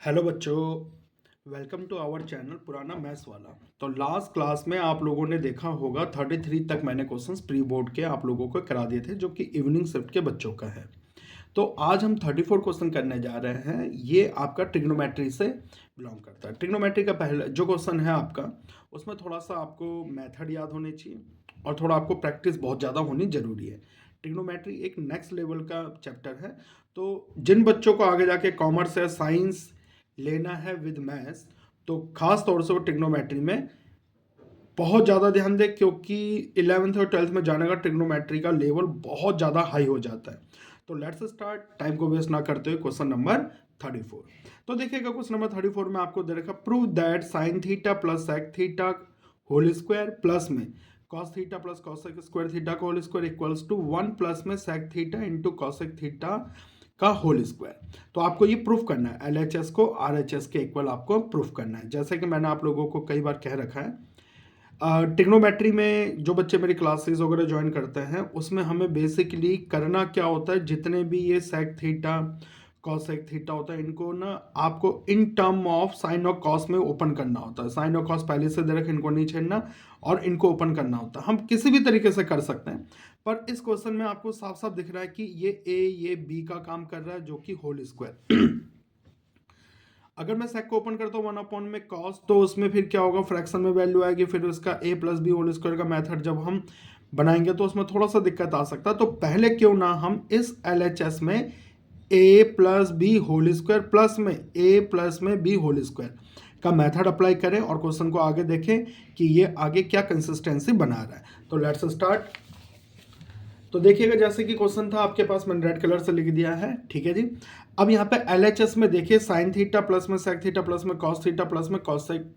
Hello बच्चों, welcome to our channel पुराना maths वाला। तो लास्ट क्लास में आप लोगों ने देखा होगा 33 तक मैंने क्वेश्चंस प्री बोर्ड के आप लोगों को करा दिए थे, जो कि इवनिंग शिफ्ट के बच्चों का है। तो आज हम 34 क्वेश्चन करने जा रहे हैं। ये आपका ट्रिग्नोमेट्री से बिलोंग करता है। ट्रिग्नोमेट्री का पहला जो क्वेश्चन है आपका, उसमें थोड़ा सा आपको मेथड याद होने चाहिए और थोड़ा आपको प्रैक्टिस बहुत ज़्यादा होनी जरूरी है। ट्रिग्नोमेट्री एक नेक्स्ट लेवल का चैप्टर है। तो जिन बच्चों को आगे जाके कॉमर्स या साइंस लेना है विद मैथ्स, तो खास तौर से वो ट्रिग्नोमेट्री में बहुत ज़्यादा ध्यान दें, क्योंकि 11th और 12th में जाने का ट्रिग्नोमेट्री का लेवल बहुत ज़्यादा हाई हो जाता है। तो लेट्स स्टार्ट, टाइम को वेस्ट ना करते हुए क्वेश्चन नंबर 34। तो देखिएगा क्वेश्चन नंबर 34 में आपको दे रखा prove that sine theta plus sec theta whole square plus में cos theta plus cosec square theta का whole square equals to 1 plus में sec theta into cosec theta का होल स्क्वायर। तो आपको ये प्रूफ करना है, एलएचएस को आरएचएस के इक्वल आपको प्रूफ करना है। जैसे कि मैंने आप लोगों को कई बार कह रखा है, ट्रिग्नोमेट्री में जो बच्चे मेरी क्लासेस वगैरह ज्वाइन करते हैं, उसमें हमें बेसिकली करना क्या होता है, जितने भी ये सेक थीटा कॉसेक थीटा होता है, इनको ना आपको इन टर्म ऑफ साइन और कॉस में ओपन करना होता है। साइन और कॉस पहले से दे रखे, इनको नहीं छेड़ना और इनको ओपन करना होता है। हम किसी भी तरीके से कर सकते हैं, पर इस क्वेश्चन में आपको साफ साफ दिख रहा है कि ये बी का काम कर रहा है, जो कि होल स्क्वायर। अगर मैं सेक को ओपन करता हूँ 1 अपॉन में कॉस, तो उसमें फिर क्या होगा, फ्रैक्शन में वैल्यू आएगी। फिर उसका ए प्लस बी होल स्क्वायर का मेथड जब हम बनाएंगे तो उसमें थोड़ा सा दिक्कत आ सकता है। तो पहले क्यों ना हम इस एलएचएस में A plus B whole square plus में ए प्लस में बी होल स्क्वायर का मेथड अप्लाई करें और क्वेश्चन को आगे देखें कि ये आगे क्या कंसिस्टेंसी बना रहा है। तो लेट्स स्टार्ट। तो देखिएगा, जैसे कि क्वेश्चन था आपके पास, मैंने रेड कलर से लिख दिया है, ठीक है जी। अब यहाँ पे एलएचएस में देखिए, साइन थीटा प्लस में सेक थीटा प्लस में कॉस थीटा प्लस में कॉसेक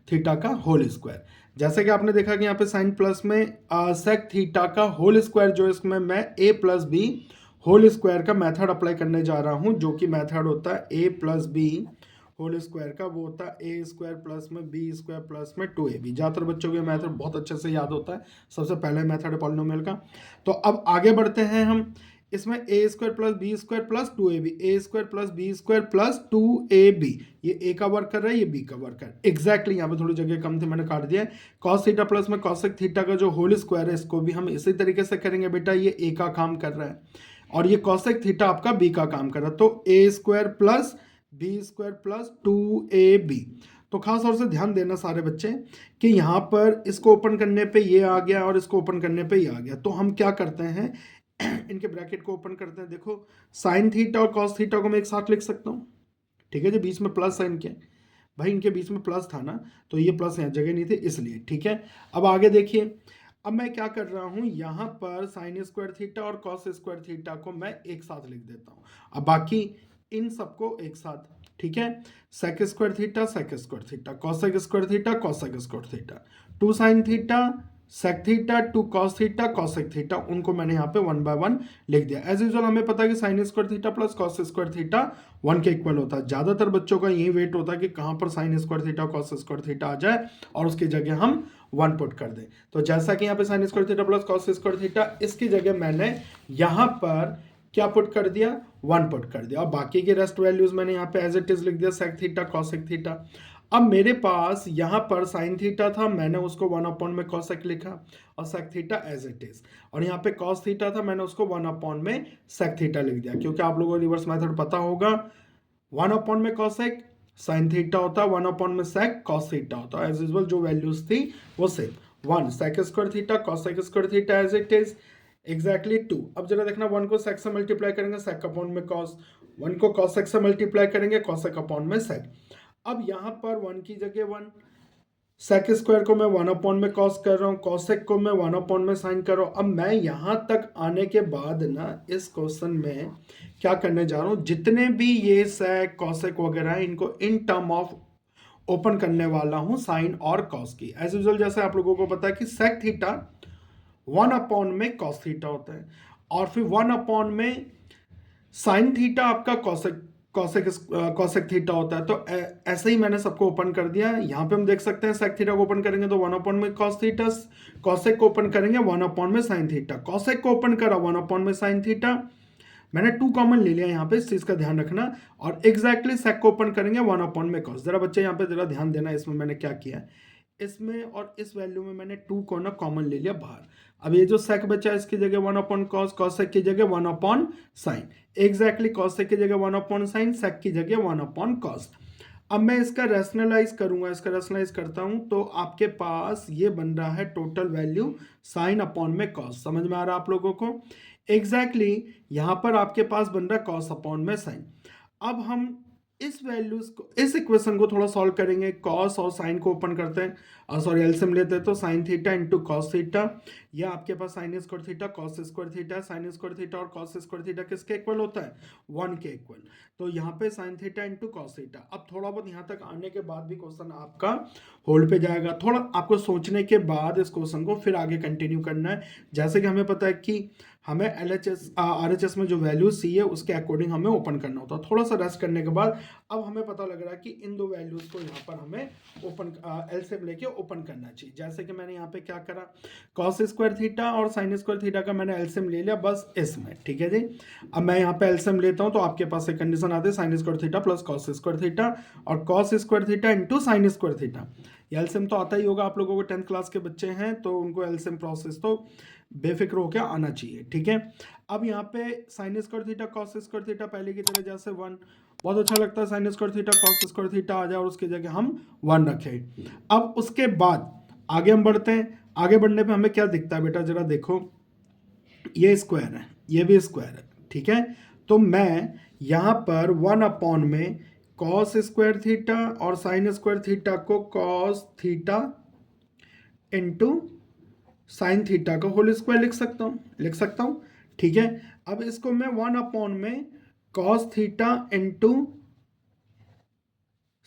थीटा का होल स्क्वायर। जैसे कि आपने देखा कि यहाँ पे साइन प्लस में सेक थीटा का होल स्क्वायर, जो इसमें मैं ए प्लस बी होल स्क्वायर का मेथड अप्लाई करने जा रहा हूँ, जो कि मेथड होता है A plus B whole square का, वो होता है ए स्क्वायर प्लस में बी स्क्वायर प्लस में 2ab। ज़्यादातर बच्चों को मेथड बहुत अच्छे से याद होता है, सबसे पहले मेथड है पॉलिनोमियल का। तो अब आगे बढ़ते हैं हम, इसमें A square plus B square plus 2ab, A square plus B square plus 2ab, ये ए का वर्क कर रहा है, ये बी का वर्क कर रहा है। एग्जैक्टली यहाँ पे थोड़ी जगह कम थी, मैंने काट दिया। कॉस थीटा प्लस में कॉसेक थीटा का जो होल स्क्वायर है, इसको भी हम इसी तरीके से करेंगे बेटा। ये ए का काम कर रहा है और ये कॉसेक थीटा आपका बी का काम कर रहा है। तो A square plus B square plus 2ab। तो खास तौर से ध्यान देना सारे बच्चे कि यहाँ पर इसको ओपन करने पे ये आ गया और इसको ओपन करने पे ये आ गया। तो हम क्या करते हैं, इनके ब्रैकेट को ओपन करते हैं। देखो, साइन थीटा और कॉस थीटा को मैं एक साथ लिख सकता हूँ, ठीक है जी। बीच में प्लस साइन के, भाई इनके बीच में प्लस था ना, तो ये प्लस यहाँ जगह नहीं थी इसलिए, ठीक है। अब आगे देखिए, अब मैं क्या कर रहा हूँ, यहाँ पर साइन स्क्वायर थीटा और कॉस स्क्वायर थीटा को मैं एक साथ लिख देता हूँ। अब बाकी इन सबको एक साथ, ठीक है। Sec square theta sec square theta, cosec square theta cosec square theta, 2 sine theta sec theta 2 cos theta cosec theta, उनको मैंने यहाँ पे 1 बाय 1 लिख दिया। एज यूजुअल हमें पता है कि sign square theta plus cos square theta 1 के इक्वल होता है। ज्यादातर बच्चों का यही वेट होता है कि कहाँ पर sine square theta cos square theta आ जाए और उसकी जगह हम 1 पुट कर दें। तो जैसा कि यहाँ पे sine square theta plus cos square theta, इसकी जगह मैंने यहाँ पर क्या पुट कर दिया, 1 पुट कर दिया। और बाकी के रेस्ट वैल्यूज मैंने यहाँ पे एज इट इज लिख दिया, सेक थीटा कॉसेक थीटा। अब मेरे पास यहाँ पर साइन थीटा था, मैंने उसको 1 अपॉन में कॉसेक लिखा और sec theta as it is. और यहाँ पे कॉस थीटा था, मैंने उसको 1 अपॉन में सेक थीटा लिख दिया, क्योंकि आप लोगों को रिवर्स मेथड पता होगा। 1 अपॉन में कॉसेक साइन थीटा होता है, 1 अपॉन में सेक कॉस थीटा होता है। एज यूजुअल जो वैल्यूज थी वो same, 1 sec square theta cosec square theta as it is, exactly 2। अब जरा देखना, 1 को सेक से मल्टीप्लाई करेंगे सेक अपॉन में कॉस, 1 को कॉसेक से मल्टीप्लाई करेंगे कॉसेक अपॉन में सेक। अब यहाँ पर 1 की जगह 1, सेक स्क्वायर को मैं 1 अपॉन में कॉस कर रहा हूँ, कॉसेक को मैं 1 अपॉन में साइन कर रहा हूँ। अब मैं यहाँ तक आने के बाद ना इस क्वेश्चन में क्या करने जा रहा हूँ, जितने भी ये सेक कॉसेक वगैरह है, इनको इन टर्म ऑफ ओपन करने वाला हूँ साइन और कॉस की। एज यूजुअल जैसे आप लोगों को पता है कि सेक थीटा 1 अपॉन में कॉस थीटा होता है और फिर 1 अपॉन में साइन थीटा आपका कॉसेक कॉसेक कॉसेक थीटा होता है। तो ऐसे ही मैंने सबको ओपन कर दिया। यहाँ पे हम देख सकते हैं सेक थीटा को ओपन करेंगे तो 1 अपॉन में कॉस थीटा, कॉसेक को ओपन करेंगे 1 अपॉन में साइन थीटा, कॉसेक को ओपन करा 1 अपॉन में साइन थीटा, मैंने 2 कॉमन ले लिया यहाँ पे, इस चीज़ का ध्यान रखना। और एग्जैक्टली सेक को ओपन करेंगे 1 अपॉन में कॉस। जरा बच्चे यहाँ पे जरा ध्यान देना, इसमें मैंने क्या किया, इसमें और इस वैल्यू में मैंने 2 को ना कॉमन ले लिया बाहर। अब ये जो सेक बचा है इसकी जगह 1 अपॉन कॉस, कॉस सेक की जगह 1 upon sine, exactly cos sec की जगह 1 अपॉन साइन, सेक की जगह 1 अपॉन कॉस। अब मैं इसका रैशनलाइज करूंगा, इसका रैशनलाइज करता हूं तो आपके पास ये बन रहा है टोटल वैल्यू साइन अपॉन में कॉस। समझ में आ रहा है आप लोगों को? एग्जैक्टली यहां पर आपके पास बन रहा है कॉस अपॉन में साइन। अब हम इस वैल्यूज को, इस इक्वेशन को थोड़ा सॉल्व करेंगे। कॉस और साइन को ओपन करते हैं, सॉरी एलसीएम लेते हैं, तो sine theta into cos theta, या आपके पास sine square theta cos square theta, sine square theta और कॉस स्क्वायर थीटा किसके इक्वल होता है? 1 के इक्वल। तो यहाँ पे sine theta into cos theta. अब थोड़ा बहुत यहाँ तक आने के बाद भी क्वेश्चन आपका होल्ड पे जाएगा, थोड़ा आपको सोचने के बाद इस क्वेश्चन को फिर आगे कंटिन्यू करना है। जैसे कि हमें पता है कि हमें RHS में जो वैल्यू सी है उसके अकॉर्डिंग हमें ओपन करना होता है। थोड़ा सा रेस्ट करने के बाद अब हमें पता लग रहा है कि इन दो वैल्यूज को यहाँ पर हमें ओपन एलसीएम लेके ओपन करना चाहिए। जैसे कि मैंने यहाँ पे क्या करा, कॉस स्क्वायर थीटा और साइन स्क्वायर थीटा का मैंने एलसीएम ले लिया बस इसमें, ठीक है जी। अब मैं यहाँ पे एलसीएम लेता हूँ तो आपके पास एक कंडीशन आती है sine square theta plus cos square theta और cos square theta into sine square theta. LCM तो आता ही होगा आप लोगों को, 10th क्लास के बच्चे हैं तो उनको एलसीएम प्रोसेस तो बेफिक्र होकर आना चाहिए, ठीक है। अब यहाँ पे sine square theta cos square theta पहले की तरह जैसे 1, बहुत अच्छा लगता है sine square theta cos square theta आ जाए और उसकी जगह हम 1 रखें। अब उसके बाद आगे हम बढ़ते हैं। आगे बढ़ने पे हमें क्या दिखता है बेटा, जरा देखो, ये स्क्वायर है, ये भी स्क्वायर है, ठीक है। तो मैं यहाँ पर 1 अपॉन में कॉस स्क्वायर थीटा और साइन स्क्वायर थीटा को cos theta into sine theta का होल स्क्वायर लिख सकता हूँ, ठीक है। अब इसको मैं 1 अपॉन में cos theta into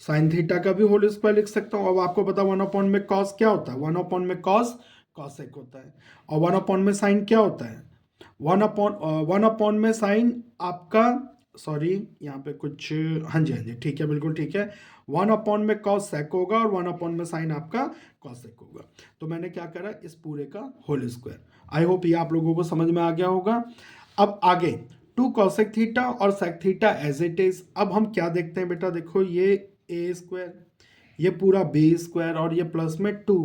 sine theta का भी होल स्क्वायर लिख सकता हूँ। अब आपको पता 1 अपॉन में कॉस क्या होता है, 1 अपॉन में कॉस कॉसेक होता है, और 1 अपॉन में साइन क्या होता है, 1 अपॉन में साइन आपका, सॉरी यहाँ पे कुछ, हाँ जी ठीक है, बिल्कुल ठीक है, 1 अपॉन में कॉस सेक होगा और 1 अपॉन में साइन आपका कॉसेक होगा। तो मैंने क्या करा, इस पूरे का होल स्क्वायर। आई होप ये आप लोगों को समझ में आ गया होगा। अब आगे 2 कॉसेक थीटा और sec theta as it is. अब हम क्या देखते हैं बेटा, देखो ये ए स्क्वायर, ये पूरा बी स्क्वायर और ये प्लस में 2,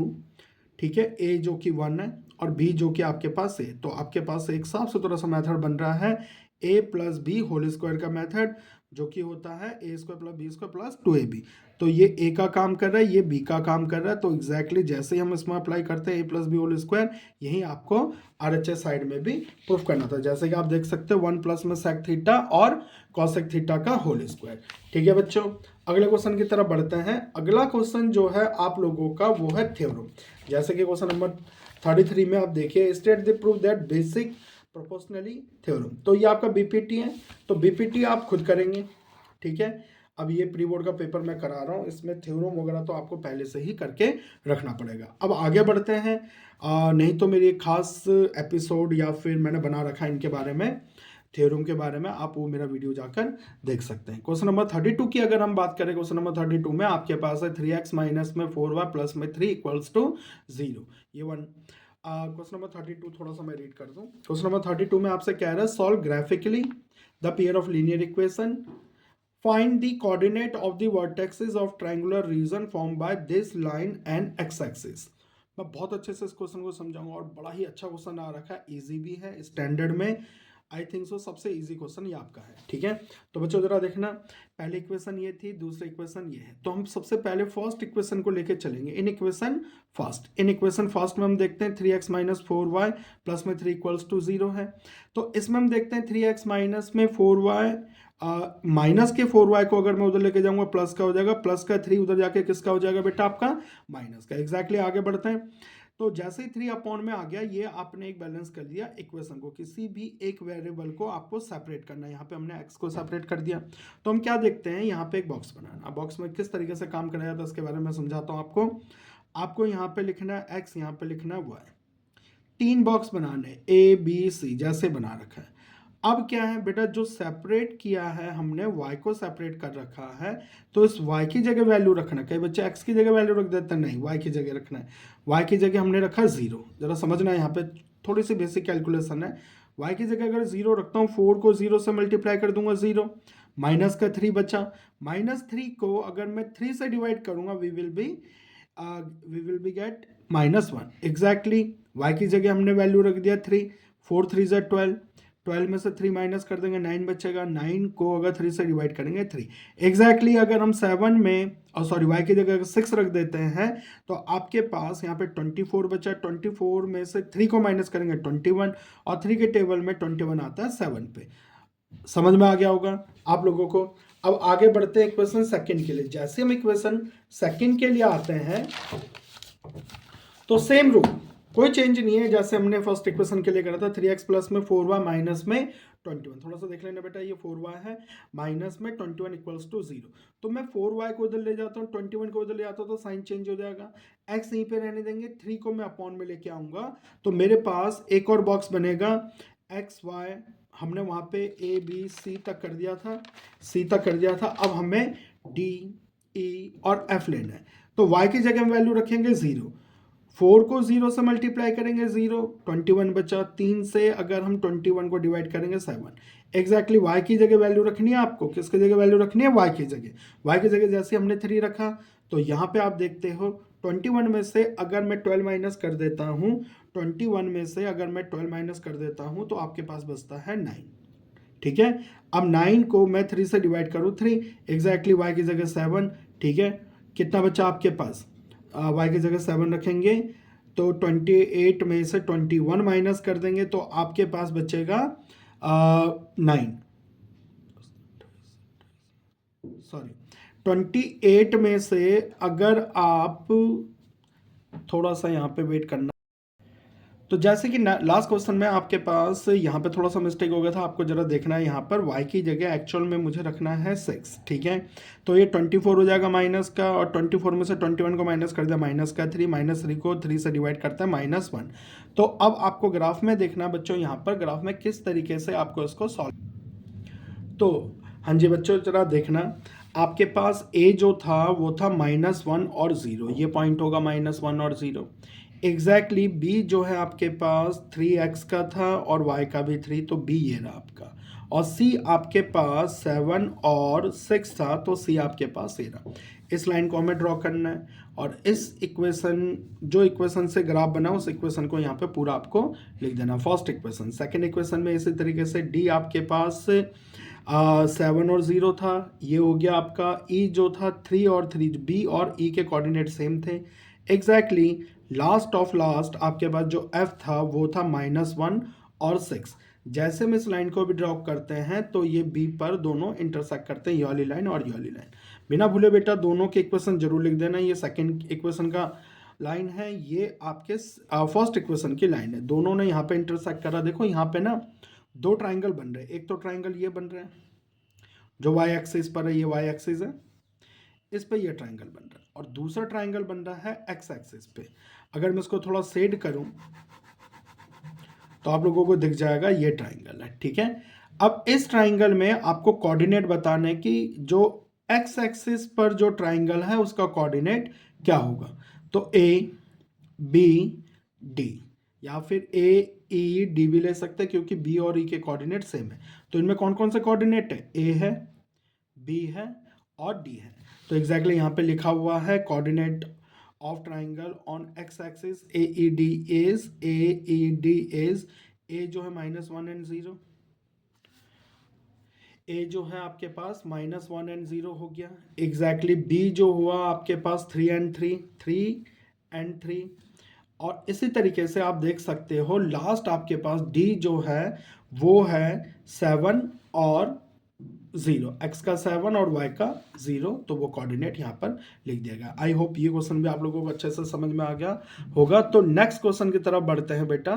ठीक है, ए जो कि 1 है और बी जो कि आपके पास है। तो आपके पास एक साफ सुथरा सा मेथड बन रहा है A plus B whole square का मेथड, जो कि होता है A square plus B square plus 2ab। तो ये ए का काम कर रहा है, ये बी का काम कर रहा है। तो एग्जैक्टली जैसे ही हम इसमें अप्लाई करते हैं ए प्लस बी होल स्क्वायर, यही आपको RHS साइड में भी प्रूफ करना था। जैसे कि आप देख सकते हो 1 प्लस में सेक थीटा और कॉसेक थीटा का होल स्क्वायर, ठीक है बच्चों। अगले क्वेश्चन की तरफ बढ़ते हैं। अगला क्वेश्चन जो है आप लोगों का वो है थ्योरम। जैसे कि क्वेश्चन नंबर 33 में आप देखिए, state the proof that basic proportionally theorem. तो ये आपका बीपीटी है, तो बीपीटी आप खुद करेंगे, ठीक है। अब ये प्री बोर्ड का पेपर मैं करा रहा हूँ, इसमें थ्योरम वगैरह तो आपको पहले से ही करके रखना पड़ेगा। अब आगे बढ़ते हैं, नहीं तो मेरी एक खास एपिसोड या फिर मैंने बना रखा है इनके बारे में, थ्योरम के बारे में, आप वो मेरा वीडियो जाकर देख सकते हैं। क्वेश्चन नंबर 32 की अगर हम बात करें, क्वेश्चन नंबर 32 में आपके पास है 3x माइनस में 4y प्लस में 3 इक्वल्स टू 0, ये 1। क्वेश्चन नंबर 32 थोड़ा सा मैं रीड कर दूं। क्वेश्चन नंबर 32 में आपसे कह रहा है solve graphically the pair of linear equation, find the coordinate of the vertexes of triangular region form by this line and X axis. मैं बहुत अच्छे से इस क्वेश्चन को समझाऊंगा और बड़ा ही अच्छा क्वेश्चन आ रखा है, इजी भी है, स्टैंडर्ड में आई थिंक सो सबसे इजी क्वेश्चन ये आपका है, ठीक है। तो बच्चों जरा देखना, पहली इक्वेशन ये थी, दूसरी इक्वेशन ये है। तो हम सबसे पहले फर्स्ट इक्वेशन को लेके चलेंगे, इन इक्वेशन फर्स्ट में हम देखते हैं 3x माइनस 4y प्लस में 3 इक्वल्स टू 0 है। तो इसमें हम देखते हैं 3x माइनस में 4y, माइनस के 4y को अगर मैं उधर लेके जाऊंगा प्लस का हो जाएगा, प्लस का 3 उधर जाके किसका हो जाएगा बेटा, आपका माइनस का। एग्जैक्टली आगे बढ़ते हैं। तो जैसे ही 3 अपॉन में आ गया, ये आपने एक बैलेंस कर दिया इक्वेशन को, किसी भी एक वेरिएबल को आपको सेपरेट करना है। यहाँ पे हमने x को सेपरेट कर दिया। तो हम क्या देखते हैं, यहाँ पे एक बॉक्स बनाना। बॉक्स में किस तरीके से काम कराया था उसके बारे में समझाता हूँ आपको यहाँ पे लिखना है x, यहाँ पे लिखना है y, 3 बॉक्स बनाने A B C जैसे बना रखा है। अब क्या है बेटा, जो सेपरेट किया है हमने, y को सेपरेट कर रखा है, तो इस y की जगह वैल्यू रखना। कई बच्चे x की जगह वैल्यू रख देते हैं, नहीं, y की जगह रखना है। y की जगह हमने रखा 0। जरा समझना है, यहाँ पे थोड़ी सी बेसिक कैलकुलेशन है। y की जगह अगर 0 रखता हूँ, 4 को 0 से मल्टीप्लाई कर दूंगा 0, माइनस का 3 बचा। -3 को अगर मैं 3 से डिवाइड करूंगा we will be get -1। Exactly y की जगह हमने वैल्यू रख दिया 3, 4 3 ज़ा 12, 12 में से 3 माइनस कर देंगे 9 बचेगा, 9 को अगर 3 से डिवाइड करेंगे 3। एग्जैक्टली अगर हम 7 में y की जगह अगर 6 रख देते हैं तो आपके पास यहाँ पे 24 बचा। 24 में से 3 को माइनस करेंगे 21, और 3 के टेबल में 21 आता है 7 पे। समझ में आ गया होगा आप लोगों को। अब आगे बढ़ते हैं इक्वेशन सेकंड के लिए। जैसे हम इक्वेशन सेकंड के लिए आते हैं तो सेम रूल, कोई चेंज नहीं है जैसे हमने फर्स्ट इक्वेशन के लिए करा था। 3x प्लस में 4y माइनस में 21, थोड़ा सा देख लेना बेटा, ये 4y है माइनस में 21 इक्वल्स टू 0। तो मैं 4y को उधर ले जाता हूँ, 21 को उधर ले जाता हूँ तो साइन चेंज हो जाएगा। x यहीं पे रहने देंगे, 3 को मैं अपॉन में लेके आऊंगा तो मेरे पास एक और बॉक्स बनेगा एक्स वाई। हमने वहाँ पे ए बी सी तक कर दिया था, अब हमें डी ई और एफ लेना है। तो y की जगह हम वैल्यू रखेंगे 0, 4 को 0 से मल्टीप्लाई करेंगे 0, 21 बचा। 3 से अगर हम 21 को डिवाइड करेंगे 7। एग्जैक्टली y की जगह वैल्यू रखनी है आपको, किसकी जगह वैल्यू रखनी है? y की जगह जैसे हमने 3 रखा तो यहाँ पे आप देखते हो 21 में से अगर मैं 12 माइनस कर देता हूँ, 21 में से अगर मैं 12 माइनस कर देता हूँ तो आपके पास बचता है 9। ठीक है, अब 9 को मैं 3 से डिवाइड करूँ 3, एग्जैक्टली y की जगह 7। ठीक है, कितना बचा आपके पास? y की जगह 7 रखेंगे तो 28 में से 21 माइनस कर देंगे तो आपके पास बचेगा 9, सॉरी 28 में से अगर आप थोड़ा सा यहाँ पे वेट करना। तो जैसे कि लास्ट क्वेश्चन में आपके पास यहाँ पे थोड़ा सा मिस्टेक हो गया था, आपको जरा देखना है यहाँ पर y की जगह एक्चुअल में मुझे रखना है 6। ठीक है, तो ये 24 हो जाएगा माइनस का, और 24 में से 21 को माइनस कर दिया माइनस का 3, -3 को 3 से डिवाइड करता है -1। तो अब आपको ग्राफ में देखना बच्चों, यहाँ पर ग्राफ में किस तरीके से आपको इसको सॉल्व। तो हाँ जी बच्चों जरा देखना, आपके पास a जो था वो था -1 और 0, ये पॉइंट होगा -1 और 0। एग्जैक्टली b जो है आपके पास 3x का था और y का भी 3, तो b ये रहा आपका, और c आपके पास 7 और 6 था तो c आपके पास ये रहा। इस लाइन को हमें ड्रॉ करना है और इस इक्वेशन, जो इक्वेशन से ग्राफ बना उस इक्वेशन को यहाँ पे पूरा आपको लिख देना। फर्स्ट इक्वेशन, सेकेंड इक्वेशन में इसी तरीके से d आपके पास 7 और 0 था, ये हो गया आपका। e जो था 3 और 3, b और e के कोऑर्डिनेट सेम थे। एग्जैक्टली लास्ट ऑफ लास्ट आपके पास जो f था वो था -1 और 6। जैसे हम इस लाइन को भी ड्रॉ करते हैं तो ये b पर दोनों इंटरसेक्ट करते हैं, ये वाली लाइन और ये वाली लाइन। बिना भूले बेटा दोनों के इक्वेशन जरूर लिख देना। ये सेकंड इक्वेशन का लाइन है, ये आपके फर्स्ट इक्वेशन की लाइन है, दोनों ने यहाँ पे इंटरसेक्ट करा। देखो यहाँ पे ना दो ट्राइंगल बन रहे हैं, एक तो ट्राइंगल ये बन रहा है जो y एक्सिस पर है, ये y एक्सिस है, इस पे ये ट्राइंगल बन रहा है, और दूसरा ट्राइंगल बन रहा है x एक्सिस पे। अगर मैं इसको थोड़ा शेड करूं तो आप लोगों को दिख जाएगा ये ट्राइंगल है। ठीक है, अब इस ट्राइंगल में आपको कोऑर्डिनेट बताने की, जो x एक्सिस पर जो ट्राइंगल है उसका कोऑर्डिनेट क्या होगा। तो a b d, या फिर a e d भी ले सकते हैं क्योंकि b और e के कोऑर्डिनेट सेम है। तो इनमें कौन कौन से कोऑर्डिनेट है? a है, b है और d है। तो एग्जैक्टली यहाँ पे लिखा हुआ है coordinate of triangle on x axis AED is a जो है -1 एंड 0, a जो है आपके पास -1 एंड 0 हो गया। एग्जैक्टली b जो हुआ आपके पास 3 एंड 3, और इसी तरीके से आप देख सकते हो लास्ट आपके पास d जो है वो है 7 और 0, x का 7 और y का 0, तो वो कोऑर्डिनेट यहाँ पर लिख दिया गया। आई होप ये क्वेश्चन भी आप लोगों को अच्छे से समझ में आ गया होगा। तो नेक्स्ट क्वेश्चन की तरफ बढ़ते हैं बेटा।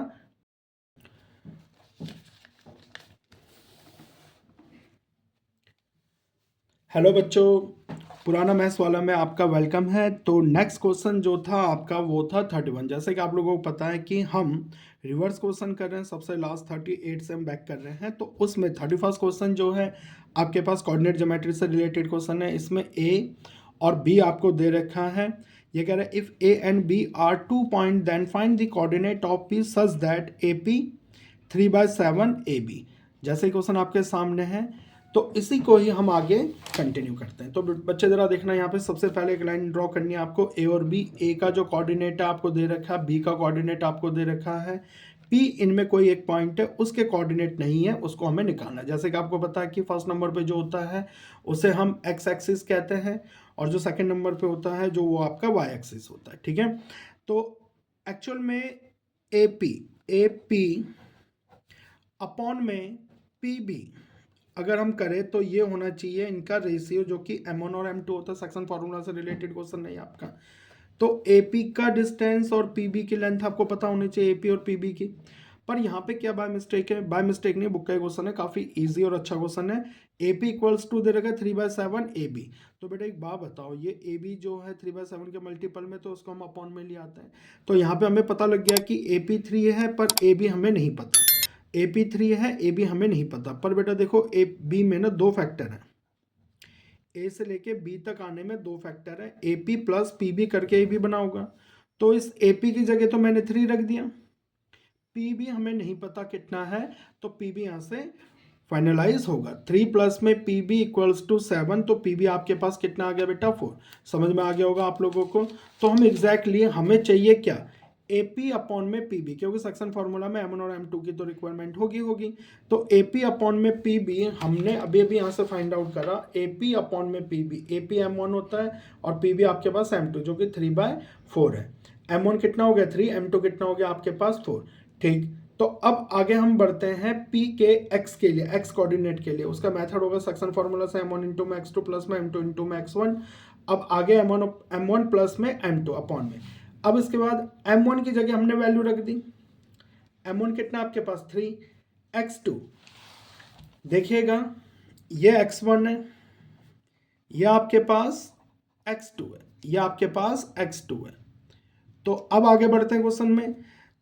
हेलो बच्चों, पुराना मैथ्स वाला में आपका वेलकम है। तो नेक्स्ट क्वेश्चन जो था आपका वो था 31। जैसे कि आप लोगों को पता है कि हम रिवर्स क्वेश्चन कर रहे हैं, सबसे लास्ट 38 से हम बैक कर रहे हैं। तो उसमें 31st क्वेश्चन जो है आपके पास कोऑर्डिनेट ज्योमेट्री से रिलेटेड क्वेश्चन है। इसमें a और b आपको दे रखा है। ये कह रहा है if a and b are 2 point then find the coordinate of p such that AP 3/7 AB। जैसे ही क्वेश्चन आपके सामने है तो इसी को ही हम आगे कंटिन्यू करते हैं। तो बच्चे ज़रा देखना, यहाँ पे सबसे पहले एक लाइन ड्रॉ करनी है आपको ए और बी। ए का जो कोऑर्डिनेट है आपको दे रखा है, बी का कोऑर्डिनेट आपको दे रखा है, पी इनमें कोई एक पॉइंट है उसके कोऑर्डिनेट नहीं है, उसको हमें निकालना है। जैसे कि आपको पता है कि फर्स्ट नंबर पे जो होता है उसे हम एक्स एक्सिस कहते हैं, और जो सेकंड नंबर पे होता है जो वो आपका वाई एक्सिस होता है। ठीक है, तो एक्चुअल में ए पी अपॉन में पी बी अगर हम करें तो ये होना चाहिए इनका रेशियो, जो कि m1 और m2 होता है। सेक्शन फार्मूला से रिलेटेड क्वेश्चन नहीं आपका। तो AP का डिस्टेंस और PB की लेंथ आपको पता होनी चाहिए, AP और PB की। पर यहाँ पे क्या बाय मिस्टेक है? बाय मिस्टेक नहीं, बुक का क्वेश्चन है, काफ़ी इजी और अच्छा क्वेश्चन है। AP इक्वल्स टू दे रखा 3/7 AB। तो बेटा एक बात बताओ, ये AB जो है 3/7 के मल्टीपल में, तो उसको हम अपॉन में ले आते हैं। तो यहाँ पे हमें पता लग गया कि AP 3 है पर AB हमें नहीं पता। AP 3 है, AB हमें नहीं पता। पर बेटा देखो ए बी में ना दो फैक्टर हैं, ए से लेके बी तक आने में दो फैक्टर है। AP प्लस PB करके AB बना होगा। तो इस AP की जगह तो मैंने 3 रख दिया। PB हमें नहीं पता कितना है, तो PB यहाँ से फाइनलाइज होगा। 3 प्लस में PB इक्वल्स टू 7, तो PB आपके पास कितना आ गया बेटा? 4। समझ में आ गया होगा आप लोगों को। तो हम एग्जैक्टली हमें चाहिए क्या? AP अपॉन में PB, क्योंकि सेक्शन फार्मूला में M1 और M2 की तो रिक्वायरमेंट होगी। तो AP अपॉन में PB हमने अभी अभी यहाँ से फाइंड आउट करा। AP अपॉन में PB, AP M1 होता है और PB आपके पास M2 जो कि 3/4 है। M1 कितना हो गया? 3, M2 कितना हो गया आपके पास? 4। ठीक, तो अब आगे हम बढ़ते हैं P के x के लिए, x कोऑर्डिनेट के लिए। उसका मेथड होगा सेक्शन फार्मूला से M1 इंटू में x2 प्लस में M2 इंटू में x1। अब आगे M1 प्लस में M2 अपॉन में। अब इसके बाद M1 की जगह हमने वैल्यू रख दी। M1 कितना आपके पास? 3। x2 देखिएगा, ये x1 है, ये आपके पास x2 है, ये आपके पास x2 है। तो अब आगे बढ़ते हैं क्वेश्चन में।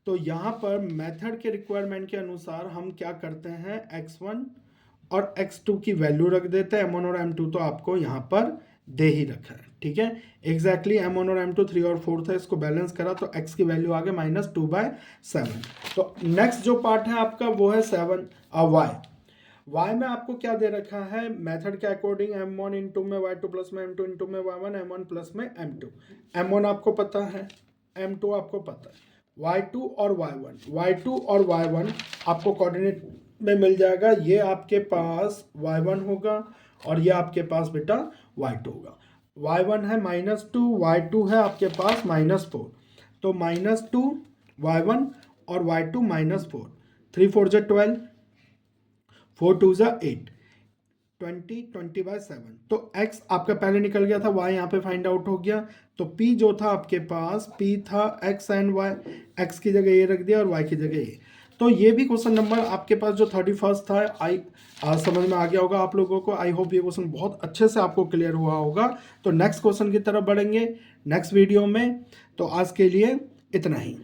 तो यहाँ पर मेथड के रिक्वायरमेंट के अनुसार हम क्या करते हैं, x1 और x2 की वैल्यू रख देते हैं। M1 और M2 तो आपको यहाँ पर दे ही रखा है। ठीक है, एग्जैक्टली M1 और M2 3 और 4 था, इसको बैलेंस करा तो x की वैल्यू आ गई -2/7। तो नेक्स्ट जो पार्ट है आपका वो है 7 y में आपको क्या दे रखा है? मेथड के अकॉर्डिंग M1 इंटू में y2 प्लस में M2 इंटू में y1, M1 प्लस में M2। M1 आपको पता है, M2 आपको पता है, y2 और y1 आपको कोऑर्डिनेट में मिल जाएगा। ये आपके पास y1 होगा और ये आपके पास बेटा y2 होगा। y1 है -2, y2 है आपके पास -4। तो -2 y1 और y2 -4, 3 4 जा 12, 4 2 जा 8, 20/7। तो x आपका पहले निकल गया था, y यहाँ पे फाइंड आउट हो गया। तो p जो था आपके पास, p था x एंड y, x की जगह ये रख दिया और y की जगह ये। तो ये भी क्वेश्चन नंबर आपके पास जो 31 था, आज समझ में आ गया होगा आप लोगों को। आई होप ये क्वेश्चन बहुत अच्छे से आपको क्लियर हुआ होगा। तो नेक्स्ट क्वेश्चन की तरफ बढ़ेंगे नेक्स्ट वीडियो में। तो आज के लिए इतना ही।